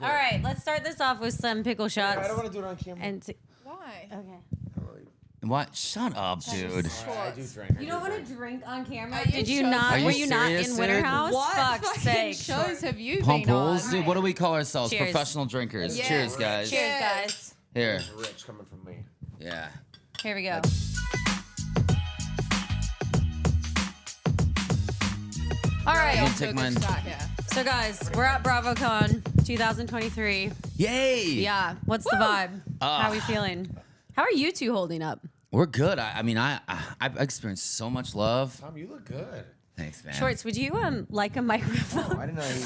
All right, let's start this off with some pickle shots. I don't want to do it on camera. Why? Okay. What? Shut up, dude. I do drink. You don't want to drink on camera? you Did you sure? not? Are you Were you not serious, in dude? Winter House? What Fuck's fucking sake. shows have you Pump been on? rules? Dude, what do we call ourselves? Cheers. Professional drinkers. Yes. Cheers, guys. Cheers, guys. Here. Rich coming from me. Yeah. Here we go. All right. I'll To a take good mine. start here. So, guys, we're at BravoCon 2023. Yay! Yeah. What's the vibe? Ah. How are we feeling? How are you two holding up? We're good. I've experienced so much love. Tom, you look good. Thanks, man. Schwartz, would you like a microphone? I didn't know you.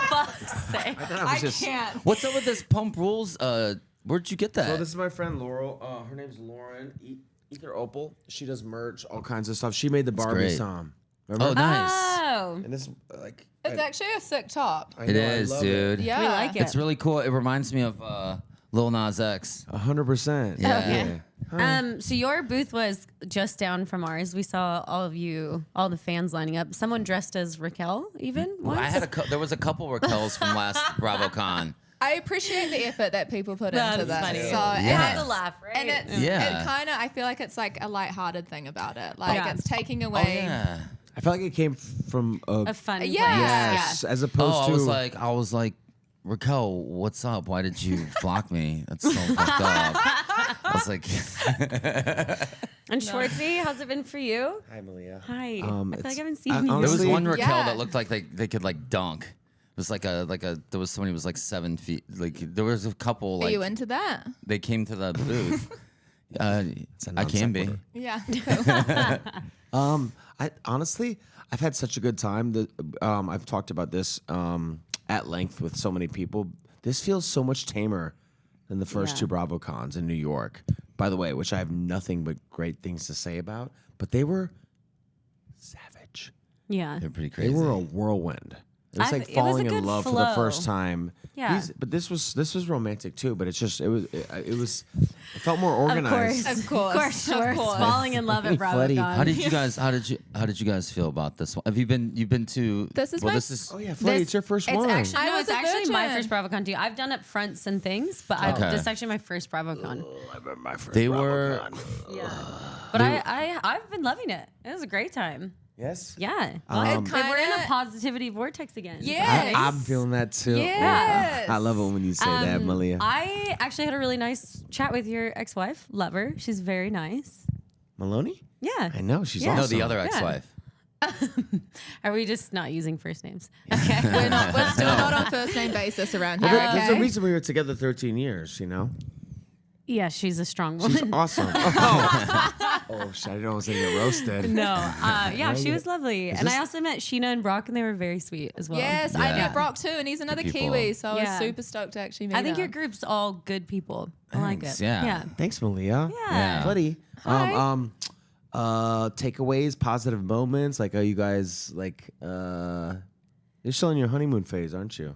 Fuck's sake. I can't. What's up with this Pump Rules? Where'd you get that? So this is my friend Laurel. Her name's Lauren. Ether Opal. She does merch, all kinds of stuff. She made the Barbie great. song. Remember? Oh, nice. Oh. And this like. It's actually a sick top. I It know, I is, love dude. Yeah. We like it. It's really cool. It reminds me of Lil Nas X. 100%. Yeah. Yeah. So your booth was just down from ours. We saw all of you, all the fans lining up. Someone dressed as Raquel, even once. I had there was a couple Raquels from last BravoCon. I appreciate the effort that people put That into is this. funny. So, Yeah. You have to laugh, right? And it's Yeah. it kind of, I feel like it's like a lighthearted thing about it. Like Yeah. it's taking Oh away. yeah. I felt like it came from a fun place. Yeah. yes, as opposed Oh, to. I was like, Raquel, what's up? Why did you block me? That's so fucked up. I was like, And Schwartzy, how's it been for you? Hi, Malia. Hi. I feel it's- like I haven't seen I- you. there was honestly- one Raquel Yeah. that looked like they could like dunk. It was like a there was somebody who was like 7 feet. Like there was a couple Are like you into that? they came to the booth. I can be. Yeah. I honestly, I've had such a good time. I've talked about this at length with so many people. This feels so much tamer than the first Yeah. two BravoCons in New York. By the way, which I have nothing but great things to say about. But they were savage. Yeah. They're pretty They crazy. were a whirlwind. It was like it was a falling in good love for the flow. first time. Yeah. But this was romantic too. But it's just it felt more organized. Of Of course. Of course, Of Schwartz. course. Falling in love at Flirty. BravoCon. How did you guys feel about this one? Have you been to This is well my- this is Oh yeah, Flirty, it's your first It's one. actually I no, was it's a actually my virgin. first BravoCon too. I've done up fronts and things, but Okay. this is actually my first BravoCon. I remember my first they were BravoCon. Yeah, but I've been loving it. It was a great time. Yes. Yeah, Um, we're in a Kinda- positivity vortex again. Yes. I'm feeling that too. Yes. I love it when you say that, Malia. I actually had a really nice chat with your ex-wife, Lover. She's very nice. Maloney? Yeah. I know she's Yeah. no awesome. the other ex-wife. Are we just not using first names? Okay. We're still not on first name basis around here. There's a Okay. reason we were together 13 years, you know? Yeah, she's a strong She's woman. awesome. Oh, shit, I didn't know I was going to get roasted. No, yeah, she was lovely. And this- I also met Sheena and Brock, and they were very sweet as well. Yes, I Yeah. met Brock too, and he's another people. Kiwi, so I Yeah. was super stoked to actually meet I think him. your group's all good people. I like Thanks, it. yeah. Yeah. Thanks, Malia. Yeah. Buddy. Hi. Takeaways, positive moments. Like, are you guys, like, you're still in your honeymoon phase, aren't you?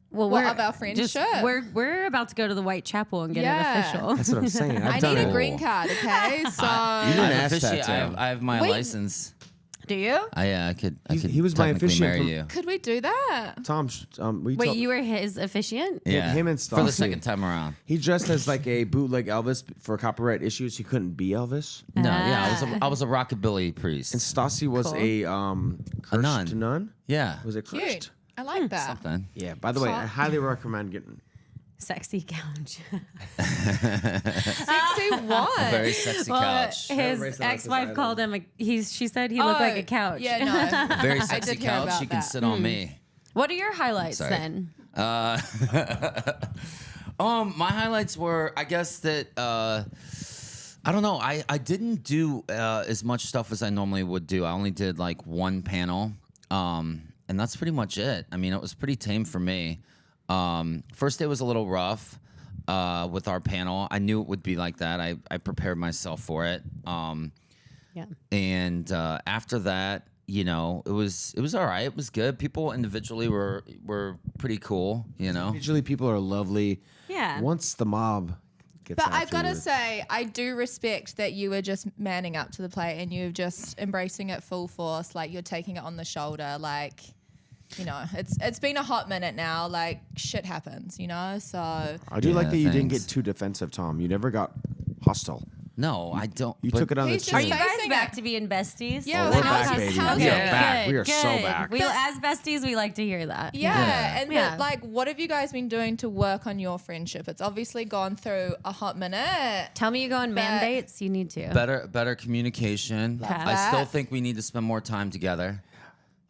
Well, What of our friendship? We're about to go to the Whitechapel and get Yeah. it official. That's what I'm saying. I've I done need it. a green card, okay? So You didn't ask Officially, that, too. I have my Wait. license. Do you? I could He was my technically officiant marry from- you. could we do that? Tom, Wait, you were his officiant? Yeah, him and for the Stassi. second time around. He dressed as like a bootleg Elvis for copyright issues. He couldn't be Elvis. No, yeah, I was a rockabilly priest. And Stassi was Cool. a cursed nun. nun. Yeah, Was it Cute. cursed? I like that. something. Yeah. By the way, I highly recommend getting. Sexy couch. Sexy what? Very sexy couch. His Everybody said that's ex-wife his called him. She said he looked like a couch. Yeah, no. Very I sexy did hear couch. about She can that. sit on me. What are your highlights Sorry. then? My highlights were, I guess that I don't know. I didn't do as much stuff as I normally would do. I only did like one panel, and that's pretty much it. I mean, it was pretty tame for me. First day was a little rough with our panel. I knew it would be like that. I prepared myself for it. Yeah. And after that, you know, it was all right. It was good. People individually were pretty cool. You know. Usually, people are lovely. Yeah. Once the mob gets. But I've after got to you. say, I do respect that you were just manning up to the plate and you're just embracing it full force. Like you're taking it on the shoulder. Like you know, it's been a hot minute now. Like shit happens, you know. So I do like that you didn't thanks. get too defensive, Tom. You never got hostile. No, I don't. You but- took it on the He's just Are chin. you guys Facing back it. to being besties? Yeah, We're how's- back, baby. how's We it? are back. Good, We are so good. back. We as besties, we like to hear that. Yeah, and Yeah. like, what have you guys been doing to work on your friendship? It's obviously gone through a hot minute. Tell me you go on man But- dates. You need to. better communication. Love I still that. think we need to spend more time together.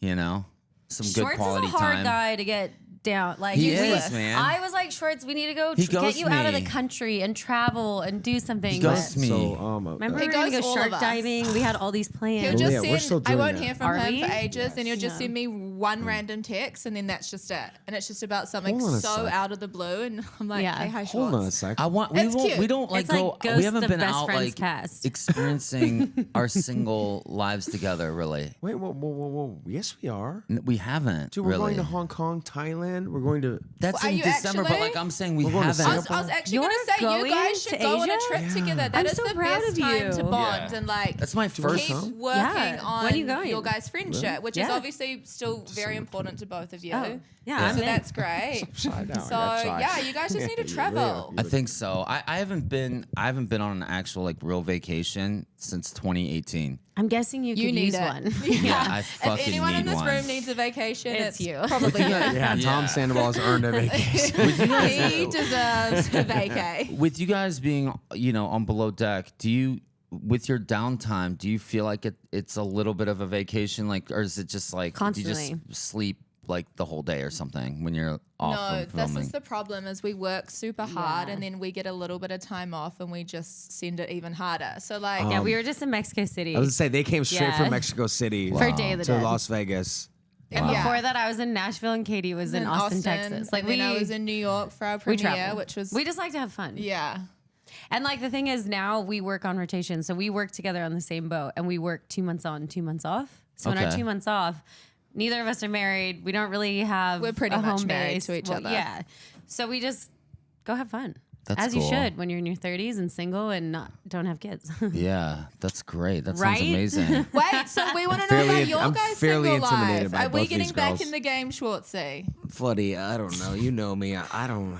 You know, some good Schwartz quality is a hard time. guy to get down. Like He usually- is, man. I was like, Schwartz, we need to go He get ghosts you out of the me. country and travel and do something. He ghosts But- me. So, Remember, He we were gonna ghosts go all shark of us. diving. We had all these plans. He'll Oh, just yeah, we're still send. I doing won't that. hear from Are him we? for ages, and he'll just Yeah. send me one random text, and then that's just it. And it's just about something Hold on a so sec. out of the blue, and I'm like, Yeah. hey, hi, Hold on a Schwartz. sec. I want. We It's won't. cute. We don't like It's like go. Ghosts We haven't of been Best out Friends like cast. experiencing our single lives together. Really, Wait, whoa. Yes, we are. We haven't. Dude, we're really. going to Hong Kong, Thailand. We're going to. That's Are in you December, but actually? like I'm saying, we We're going to haven't. I was actually You're going to say, you going guys to should go on a Asia? trip Yeah. together. I'm That is so the proud best of you. time to bond Yeah. and like That's my first keep time. working Yeah. on When are you going? your guys' friendship, which is Yeah. obviously still very important to both of you. Oh, yeah, Yeah. I'm So in. that's great. Upside down. So That's shy. yeah, you guys just need to Yeah, travel. I think so. I haven't been on an actual like real vacation since 2018. I'm guessing you You could need use it. one. Yeah, I If fucking anyone in need this one. room needs a vacation, It's it's you. probably you. Yeah, Tom Yeah. Sandoval has earned a vacation. He deserves a vacay. With you guys being, on below deck, do you, with your downtime, do you feel like it's a little bit of a vacation, like, or is it just like do you Constantly. just sleep like the whole day or something when you're off No, from filming? this is the problem: is we work super hard and then we get a little bit of time off and we just send it even harder. So like, Yeah, we were just in Mexico City. I was gonna say they came straight Yeah. from Mexico City For Day of the to Dead. Las Vegas. And yeah. before that, I was in Nashville and Katie was in Austin, Texas. Like and then I was in New York for our we premiere, travel. which was we just like to have fun. yeah. And like the thing is now we work on rotation. So we work together on the same boat and we work 2 months on, 2 months off. So in our Okay. 2 months off, neither of us are married. We don't really have We're pretty a much home married base. to each Well, other. Yeah. So we just go have fun. That's As you cool. should when you're in your 30s and single and don't have kids. Yeah, that's great. That Right? sounds amazing. Wait, so we want to know Fairly- about your I'm guys' fairly single intimidated life. by Are both we these getting back girls. in the game, Schwartzy? Floody, I don't know. You know me. I don't.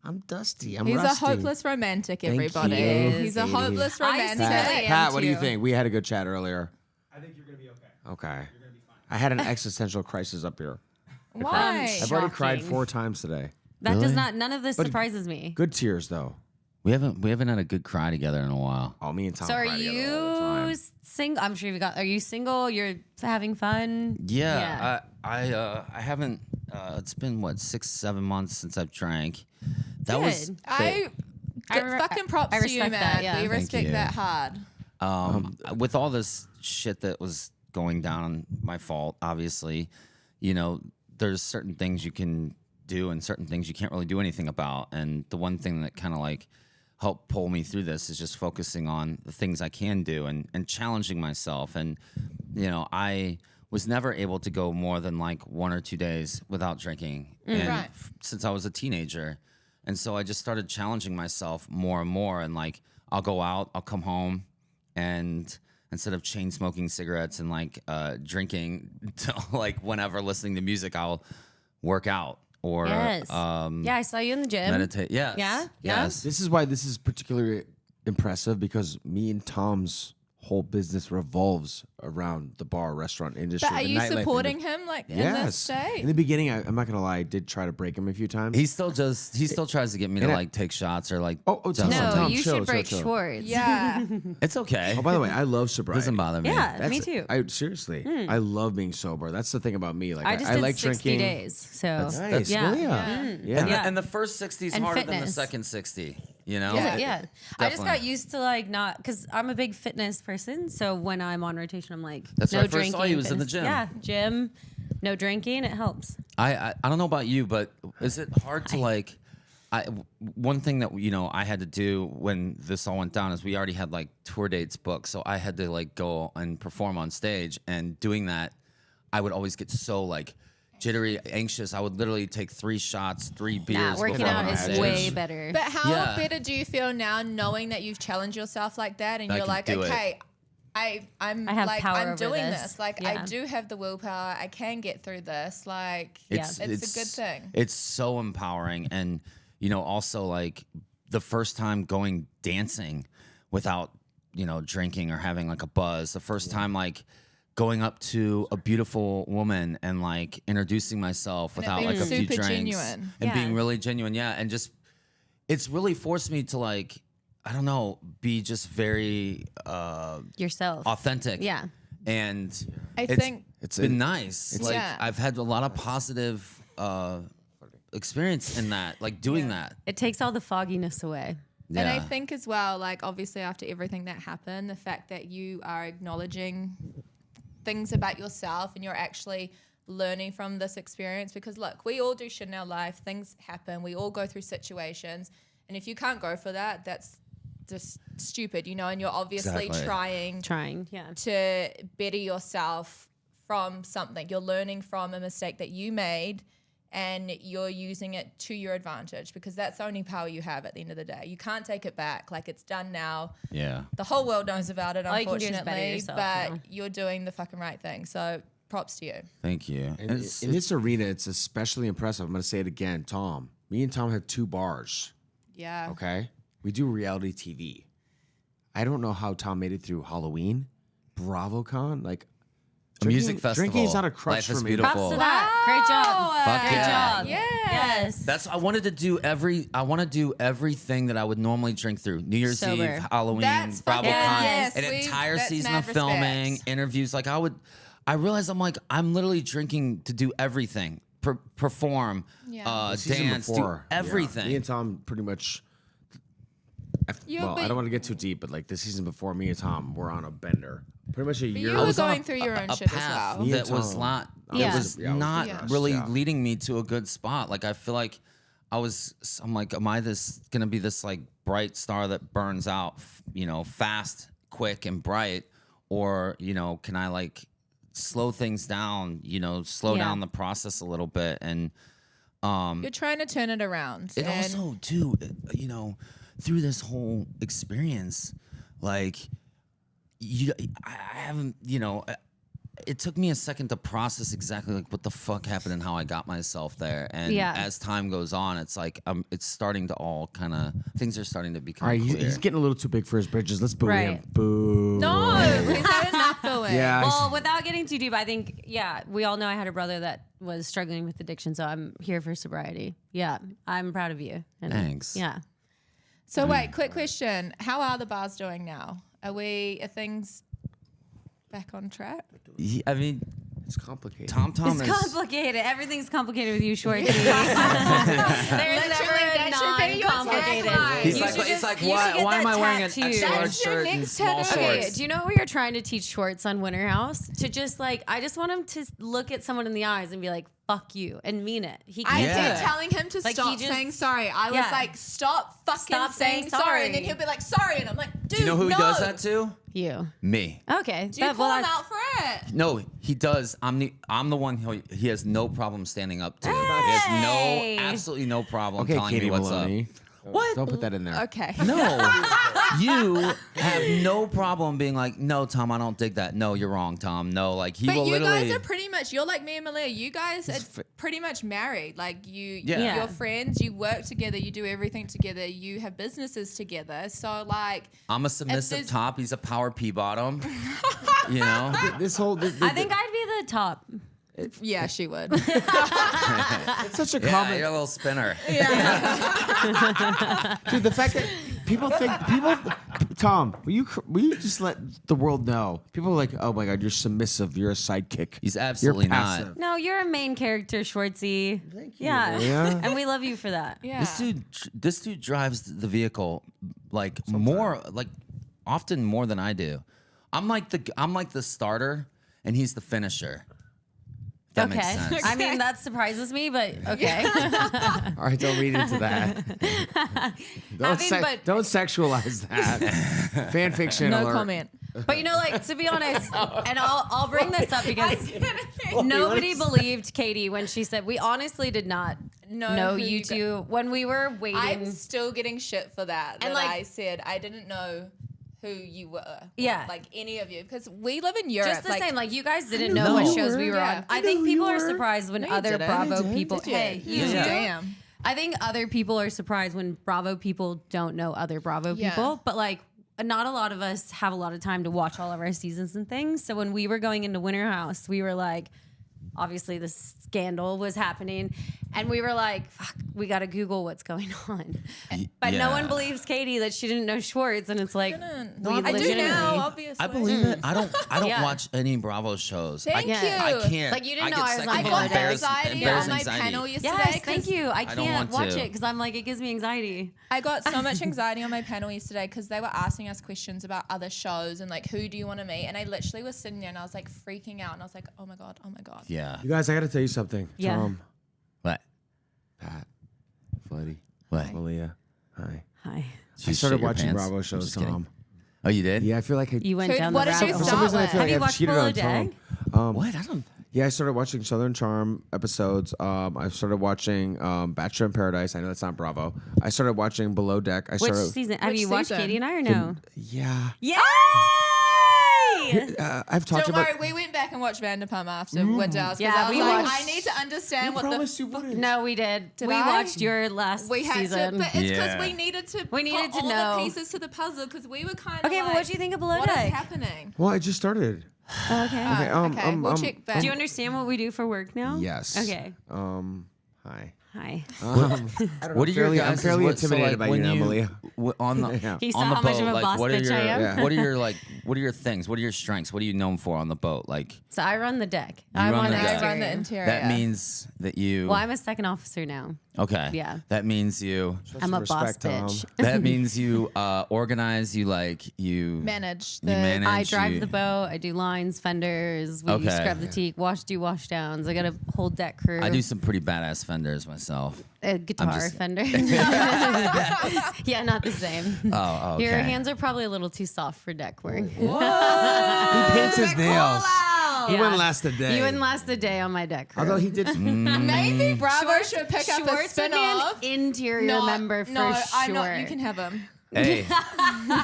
I'm dusty. I'm He's rusty. a hopeless romantic, Thank everybody. you. He's a Katie. hopeless I romantic. secretly am Pat, what do you too. think? We had a good chat earlier. I think you're gonna be okay. Okay. You're gonna be fine. I had an existential crisis up here. Why? I've already cried Shocking. 4 times today. That Really? does not, none of this surprises me. Good tears though. we haven't had a good cry together in a while. Oh, me and Tom. So are cry together all the time. you single? I'm sure are you single? You're having fun? Yeah, I haven't. It's been 6-7 months since I've drank. That was Good. Fucking props I to you, respect man. that, yeah. We Thank respect you. that hard. with all this shit that was going down, my fault, obviously. There's certain things you can do and certain things you can't really do anything about. And the one thing that kind of like helped pull me through this is just focusing on the things I can do and challenging myself. And I was never able to go more than like 1 or 2 days without drinking, and Right. since I was a teenager. And so I just started challenging myself more and more. And like, I'll go out, I'll come home, and instead of chain smoking cigarettes and like drinking till like whenever listening to music, I'll work out or Yes. Yeah, I saw you in the gym. meditate. Yes. Yeah? Yeah? Yes. This is why this is particularly impressive because me and Tom's whole business revolves around the bar restaurant industry. But are the you nightlife supporting industry. him like in this Yes. state? In the beginning, I'm not gonna lie, I did try to break him a few times. He still tries to get me to And I- like take shots or like. Oh, do Tom, No, something. you chill, should break chill. Schwartz. yeah. It's okay. Oh, by the way, I love sobriety. Doesn't bother me. Yeah, me too. I seriously, I love being sober. That's the thing about me. Like I just did like 60 drinking. days. So Nice. yeah. Well, yeah. And, Yeah. Yeah. and the first 60 is And harder than the fitness. second 60. Is it? Yeah. I just got Definitely. used to like not because I'm a big fitness person. So when I'm on rotation, I'm like, That's no when I first drinking. saw you was in the fitness. gym. Yeah, gym, no drinking. It helps. I don't know about you, but is it hard to like? One thing that I had to do when this all went down is we already had like tour dates booked, so I had to like go and perform on stage. And doing that, I would always get so like jittery, anxious. I would literally take 3 shots, 3 beers. Nah, working before I out went on is stage. way better. But how Yeah. better do you feel now knowing that you've challenged yourself like that and I you're can like, do it. okay, I'm I have like power I'm over doing this. this. Like Yeah. I do have the willpower. I can get through this. Like it's a good thing. It's so empowering, and also like the first time going dancing without drinking or having like a buzz. The first time like going up to a beautiful woman and like introducing myself And it without being like a few super drinks genuine. and Yeah. being really genuine. Yeah, and just it's really forced me to like I don't know be just very Yourself. authentic. Yeah. And I it's think been nice. Like Yeah. I've had a lot of positive experience in that, like doing that. It takes all the fogginess away. And I Yeah. think as well, like obviously after everything that happened, the fact that you are acknowledging things about yourself and you're actually learning from this experience, because look, we all do shit in our life, things happen, we all go through situations, and if you can't go for that, that's just stupid, and you're obviously Exactly. Trying. Yeah. to better yourself from something. You're learning from a mistake that you made and you're using it to your advantage, because that's the only power you have at the end of the day. You can't take it back. Like, it's done now. Yeah. The whole world knows about it, All you can do is better unfortunately, yourself, but you know? you're doing the fucking right thing. So props to you. Thank you. In this arena, it's especially impressive. I'm going to say it again, Tom. Me and Tom have 2 bars. Yeah. Okay, we do reality TV. I don't know how Tom made it through Halloween, BravoCon, like A music festival. Drinking is not a crutch Life for is me. beautiful. Props to that. Great job. Fuck Great yeah. job. Yeah. Yes. That's I want to do everything that I would normally drink through. New Year's Sober. Eve, Halloween, That's BravoCon, fucking- yes. an We- entire that's season mad of filming, respect. interviews. Like I realized I'm literally drinking to do everything. Perform, Yeah. Season dance, before, do everything. Yeah. Me and Tom pretty much. You'll I be- don't want to get too deep, but like the season before, me and Tom were on a bender. Pretty much a But year. you I were was on going through your own a shit as path well. Yeah. that was Tom. not. Yeah. It was Yeah, I was not depressed, really yeah. leading me to a good spot. Like I feel like I'm like, am I gonna be this like bright star that burns out, fast, quick, and bright, or can I like slow things down? Slow Yeah. down the process a little bit, and You're trying to turn it around. it and also too, through this whole experience, like I haven't, it took me a second to process exactly like what the fuck happened and how I got myself there. And Yeah. as time goes on, it's like it's starting to all kind of things are starting to become All right, clear. he's getting a little too big for his bridges. Let's boo him. Right. Boo. No, he's had enough going. Yeah. Well, without getting too deep, I think, we all know I had a brother that was struggling with addiction, so I'm here for sobriety. Yeah, I'm proud of you. And Thanks. Yeah. So wait, quick question. How are the bars doing now? Are things back on track? I mean, It's complicated. Tom It's is complicated. Everything's complicated with you, Schwartzy. There's never that should be your non-complicated. tagline. He's You like, should it's just- like, you should get why am that I wearing an tattooed. extra large That's your shirt and next small tattoo. Okay, shorts? do you know what we were trying to teach Schwartz on Winter House? To just I just want him to look at someone in the eyes and be like, fuck you, and mean it. He I can't Yeah. do kept it. telling him to Like, stop he just- saying sorry. I was Yeah. like, stop fucking Stop saying saying sorry. And then sorry. he'll be like, sorry. And I'm like, dude, Do you know who no. he does that to? You. Me. Okay. Do you call him out for it? No, he does. I'm the one he has no problem standing up to. He Hey. has absolutely no problem Okay, telling Katie me what's Maloney. What? Don't put that in there. Okay. up. No, you have no problem being like, no, Tom, I don't dig that. No, you're wrong, Tom. No, like he But will you literally. guys are pretty much, you're like me and Malia. You guys are pretty much married. Like Yeah. you're friends, you work together, you do everything together, you have businesses together. So like, I'm a submissive there's- top. He's a power P bottom. you know. This whole. I think I'd be the top. yeah, she would. it's such a Yeah, common. you're a little spinner. Dude, the fact that people Tom, will you just let the world know? People are like, oh my God, you're submissive. You're a sidekick. He's absolutely you're not. passive. No, you're a main character, Schwartzy. Thank you, Yeah. Malia. And we love you for that. Yeah. This dude drives the vehicle like often more than I do. I'm like the starter and he's the finisher. If that makes sense. I mean, that surprises me, but okay. All right, don't read into that. don't, don't sexualize that. Fan fiction No alert. comment. But to be honest, and I'll bring this up because nobody believed Katie when she said we honestly did not know who you you two when we were waiting. I'm still getting shit for that. And, That like- I said I didn't know who you were. Yeah. Like any of you. Because we live in Europe. Just the same. Like you guys didn't knew know what you shows were. we were Yeah. on. I I think knew people you are were. surprised when No, you other didn't. Bravo I did. people. Did you? Hey, you Yeah. do? Damn. I think other people are surprised when Bravo people don't know other Bravo Yeah. people, but like not a lot of us have a lot of time to watch all of our seasons and things. So when we were going into Winter House, we were like, obviously the scandal was happening, and we were like, fuck, we got to Google what's going on. But no one believes Katie that she didn't know Schwartz, and it's like, No, we I do legitimately- now, obviously. I believe it. I don't Yeah. watch any Bravo shows. Thank Yeah. you. I can't. Like, you didn't I know get I was second on I Below got Deck. anxiety on my anxiety. panel yesterday. Yes, 'cause thank you. I don't can't want watch to. it because I'm like, it gives me anxiety. I got so much anxiety on my panel yesterday because they were asking us questions about other shows and like, who do you want to meet? And I literally was sitting there and I was like freaking out and I was like, oh my God, oh my God. Yeah. You guys, I got to tell you something. Yeah. Tom, What? Pat, Flirty, What? Malia. Hi. Hi. I started watching Bravo I'm shows, just kidding. Tom. Oh, you did? Yeah, I feel like You went Who- down what the did you rabbit for some hole. reason I feel Have like you I've watched cheated Below on Deck? Tom. What? I don't. Yeah, I started watching Southern Charm episodes. I started watching Bachelor in Paradise. I know that's not Bravo. I started watching Below Deck. I Which started. season? Have Which you watched season? Katie and I or no? Yeah. Yay! I've talked Don't about. worry, we went back and watched Vanderpump after Winter House because Yeah, I was we like, watched- I need to understand what promised the you wouldn't. No, we did. We I? watched your last we had season. to, but it's because Yeah. we needed to. We needed put to all know. the pieces to the puzzle because we were kind of Okay, like, but what'd you think of Below What is Deck? happening? Well, I just started. Okay. Okay, we'll check back. Do you understand what we do for work now? Yes. Okay. Hi. Hi. I don't know, What are your I'm guys? fairly what- so, intimidated like, by you when now, Malia. On the Yeah. He on saw the how much boat, of a like, boss what are bitch your I am. Yeah. what are your what are your things? What are your strengths? What are you known for on the boat? Like So I run the deck. You I'm run on the the deck. I run the exterior. interior. that means that you. Well, I'm a second officer now. Okay. Yeah. That means you. I'm a Respect, boss bitch. That means you organize. You manage You the. manage. I drive you- the boat. I do lines, fenders. We Okay. scrub the teak, do wash downs. I got a whole deck crew. I do some pretty badass fenders myself. a guitar just- fender. Yeah, not the same. Oh, okay. Your hands are probably a little too soft for deck work. He paints his nails. He Yeah. wouldn't last a day. You wouldn't last a day on my deck crew. Although he did. Maybe Bravo should pick up a Schwartz would be an spin-off. interior member for no, sure. I'm not. You can have him. Hey.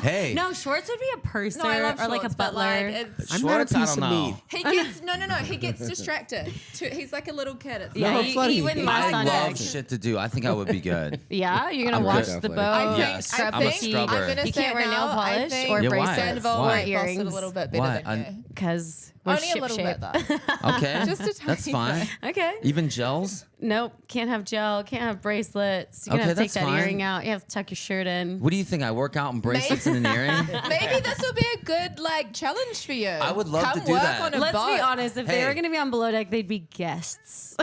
Hey. No, Schwartz would be a purser No, I love or like a Schwartz, but, butler. like, it's- I'm not a Schwartz, I piece don't of know. meat. he gets no. He gets distracted. He's like a little kid. It's yeah, No, he Flirty. wouldn't I last I on love deck. shit to do. I think I would be good. Yeah, you're gonna I'm wash good. the boat. Definitely. Yes, scrub I'm a the teak. scrubber. I'm gonna You say can't wear now, nail I polish think or Yeah, why? bracelets Sandoval or might boss it earrings a little bit better Why? than you. because we're Only a little ship bit shape. though. Okay. Just a That's tiny fine. bit. Okay. Even gels? Nope. Can't have gel. Can't have bracelets. You're gonna Okay, have to take that's that fine. earring out. You have to tuck your shirt in. What do you think? I work out in bracelets and an earring? Maybe this will be a good like challenge for you. I would love Come to do work that. On a Let's boat. be honest. If they Hey. were gonna be on Below Deck, they'd be guests.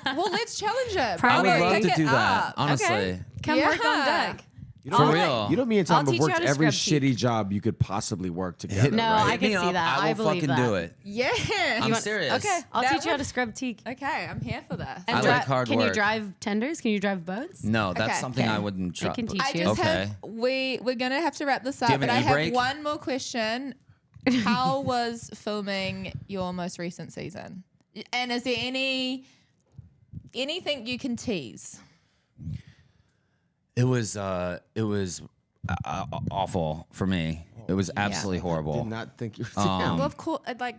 Well, let's challenge it. I Probably. would Bravo, love pick to it do that. up. Honestly. Okay. Come work on Yeah. deck. You For know, real. You know, me and I'll Tom have teach you worked how to every scrub shitty teeth. job you could possibly work together. No, right? I Hit me can see up. that. I will believe fucking do that. it. Yeah. I'm serious. Okay, I'll That teach you how would- to scrub teak. Okay, I'm here for this. And I like hard Can you work. drive tenders? Can you drive boats? No, that's Okay. something Okay. I wouldn't try. I can teach I you. just Okay. have we're gonna have to wrap this up, you have but an I have e-brake? one more question. How was filming your most recent season? And is there anything you can tease? It was awful for me. It was absolutely horrible. Did not think you. Well, of course, like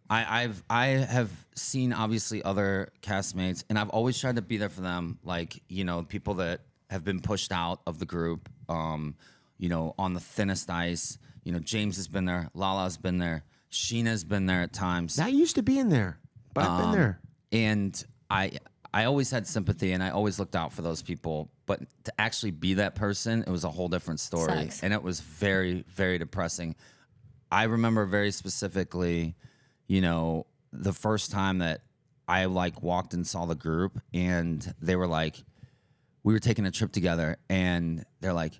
I have seen obviously other castmates, and I've always tried to be there for them. Like, you know, people that have been pushed out of the group, you know, on the thinnest ice. You know, James has been there, Lala's been there, Sheena's been there at times. That used to be in there, but I've been there. And I always had sympathy, and I always looked out for those people. But to actually be that person, it was a whole different story, Sucks. and it was very, very depressing. I remember very specifically, you know, the first time that I like walked and saw the group, and they were like, we were taking a trip together, and they're like,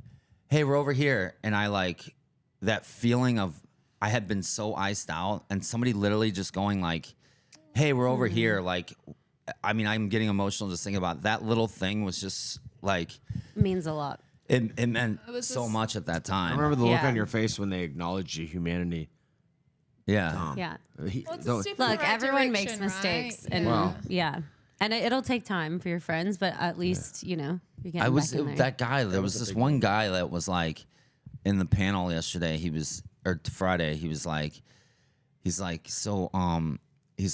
"Hey, we're over here," and I like that feeling of I had been so iced out, and somebody literally just going like, "Hey, we're over here," like. I mean, I'm getting emotional just thinking about it. That little thing was just like Means a lot. it meant was so just- much at that I time. remember the look Yeah. on your face when they acknowledged your humanity. Yeah. Yeah. well, it's a Don't- step in the Look, right everyone makes direction, mistakes, right? and Wow. yeah, and it'll take time for your friends, but at least you know you get I was back in there. that guy. There was this one guy that was like, in the panel yesterday, Friday, he's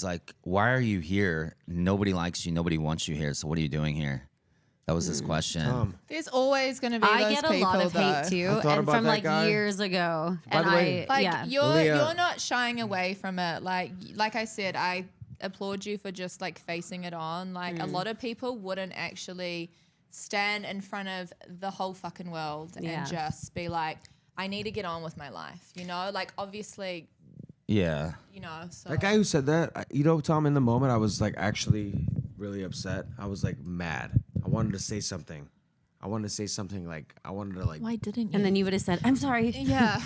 like, why are you here? Nobody likes you. Nobody wants you here. So what are you doing here? That was his question. There's always going to be those I get a people, lot of hate though. too, I thought and about from that like guy. years ago. By And the way- Like yeah. you're not shying away from it. Like I said, I applaud you for just like facing it on. Like a lot of people wouldn't actually stand in front of the whole fucking world Yeah. and just be like, I need to get on with my life. You know, like obviously, Yeah. you know. So That guy who said that, Tom, in the moment, I was like actually really upset. I was like mad. I wanted to say something. I wanted to say something like, I wanted to like. why didn't you? And then you would have said, "I'm sorry." yeah.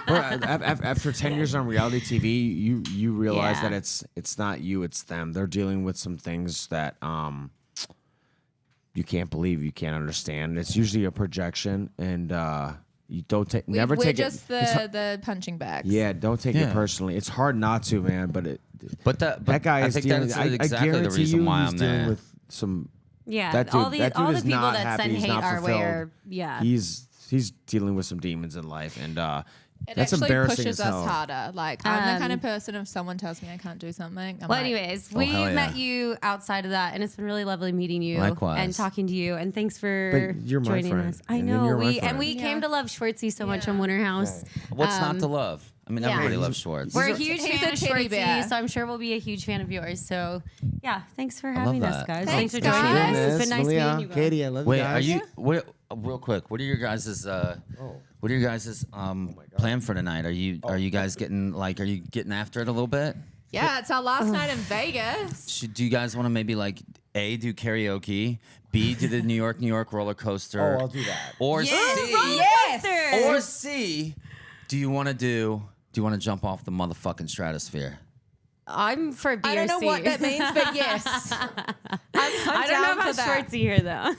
But after 10 years on reality TV, you realize Yeah. that it's not you, it's them. They're dealing with some things that you can't believe, you can't understand. It's usually a projection, and you don't take never We're take just it. It's the punching bags. yeah, don't take Yeah. it personally. It's hard not to, man. But But guy I is think dealing. that's I exactly the guarantee reason you, why he's I'm dealing there. with some. Yeah, That all dude- the that dude all the is people not that happy. send He's hate not our way fulfilled. are He's dealing with some demons in life, and It that's actually embarrassing pushes as us hell. harder. Like I'm the kind of person, if someone tells me I can't do something, I'm Well, like, anyways, we hell yeah. met you outside of that, and it's been really lovely meeting you Likewise. and talking to you. And thanks for But you're my joining friend, us. I and then know you're my we friend. we came Yeah. to love Schwartzy so much Yeah. on Winter House. What's not to love? I mean, yeah. everybody He's- loves Schwartz. We're a huge he's fan a of teddy bear. Schwartzy, so I'm sure we'll be a huge fan of yours. So, yeah, thanks for love having us, that. guys. Thanks, Thanks for joining guys. us. It's been nice Malia, meeting you guys. Katie, I love Wait, you guys. are you? What? Real quick, what are your guys' What are your guys' plan for tonight? Are you guys getting are you getting after it a little bit? yeah, it's our last night in Vegas. Do you guys want to maybe A, do karaoke, B, do the New York roller coaster? Oh, I'll do that. Or Yes. C, or C, do you want to jump off the motherfucking stratosphere? I'm for B I or don't know C. what that means, but yes, I don't know down about for that. Schwartzy here, though.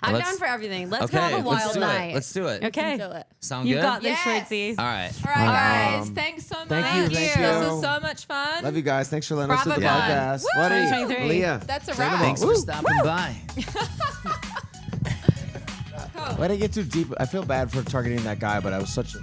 I'm Let's- down for everything. Let's Okay, go have a let's wild do night. it. Let's do it. Okay. Do it. Sound You've good? got this, Yes. Schwartzy. All right. All right, guys. Thanks so much. thank you. This was so much fun. Love you guys. Thanks for letting us do the BravoCon. podcast. Woo! Buddy, 2023. Malia. That's a Say them wrap. all. Thanks for stopping by. Why did I get too deep? I feel bad for targeting that guy, but I was such a.